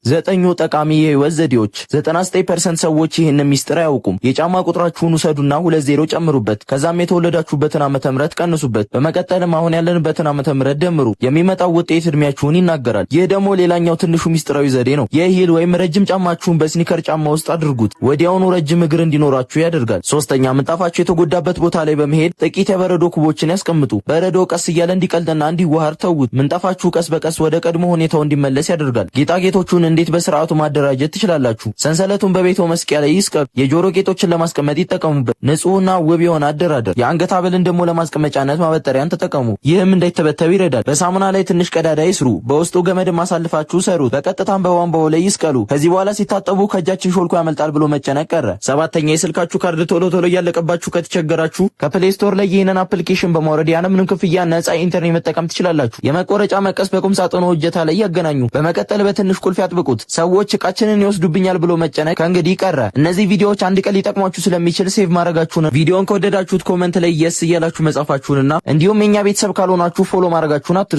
9 ጠቃሚ የህይወት ዘዴዎች። 99% ሰዎች ይህንን ሚስጥር አያውቁም። የጫማ ቁጥራችሁን ውሰዱና 20 ጨምሩበት። ከዛም የተወለዳችሁበትን ዓመተ ምህረት ቀንሱበት። በመቀጠልም አሁን ያለንበትን ዓመተ ምህረት ደምሩ። የሚመጣው ውጤት እድሜያችሁን ይናገራል። ይህ ደግሞ ሌላኛው ትንሹ ሚስጥራዊ ዘዴ ነው። የሂል ወይም ረጅም ጫማችሁን በስኒከር ጫማ ውስጥ አድርጉት። ወዲያውኑ ረጅም እግር እንዲኖራችሁ ያደርጋል። ሶስተኛ ምንጣፋችሁ የተጎዳበት ቦታ ላይ በመሄድ ጥቂት የበረዶ ኩቦችን ያስቀምጡ። በረዶ ቀስ እያለ እንዲቀልጥና እንዲዋሃር ተውት። ምንጣፋችሁ ቀስ በቀስ ወደ ቀድሞ ሁኔታው እንዲመለስ ያደርጋል። ጌጣጌጦቹን እንዴት በስርዓቱ ማደራጀት ትችላላችሁ? ሰንሰለቱን በቤቶ መስቂያ ላይ ይስቀሉ። የጆሮ ጌጦችን ለማስቀመጥ ይጠቀሙበት። ንጹህና ውብ የሆነ አደራደር። የአንገት ሐብልን ደግሞ ለማስቀመጫነት ማበጠሪያን ተጠቀሙ። ይህም እንዳይተበተብ ይረዳል። በሳሙና ላይ ትንሽ ቀዳዳ ይስሩ። በውስጡ ገመድ ማሳልፋችሁ ሰሩት። በቀጥታም በቧንቧው ላይ ይስቀሉ። ከዚህ በኋላ ሲታጠቡ ከእጃችን ሾልኮ ያመልጣል ብሎ መጨነቅ ቀረ። ሰባተኛ የስልካችሁ ካርድ ቶሎ እያለቀባችሁ ከተቸገራችሁ ከፕሌይ ስቶር ላይ ይህንን አፕሊኬሽን በማውረድ ያለምንም ክፍያ ነፃ ኢንተርኔት መጠቀም ትችላላችሁ። የመቆረጫ መቀስ በቁም ሳጥኑ እጀታ ላይ ያገናኙ። በመቀጠል በትንሽ ቁልፍ ያጥብቁት። ሰዎች እቃችንን ይወስዱብኛል ብሎ መጨነቅ ከእንግዲህ ቀረ። እነዚህ ቪዲዮዎች አንድ ቀን ሊጠቅሟችሁ ስለሚችል ሴቭ ማድረጋችሁን፣ ቪዲዮን ከወደዳችሁት ኮሜንት ላይ የስ እያላችሁ መጻፋችሁንና እንዲሁም የኛ ቤተሰብ ካልሆናችሁ ፎሎ ማድረጋችሁን አትርሱ።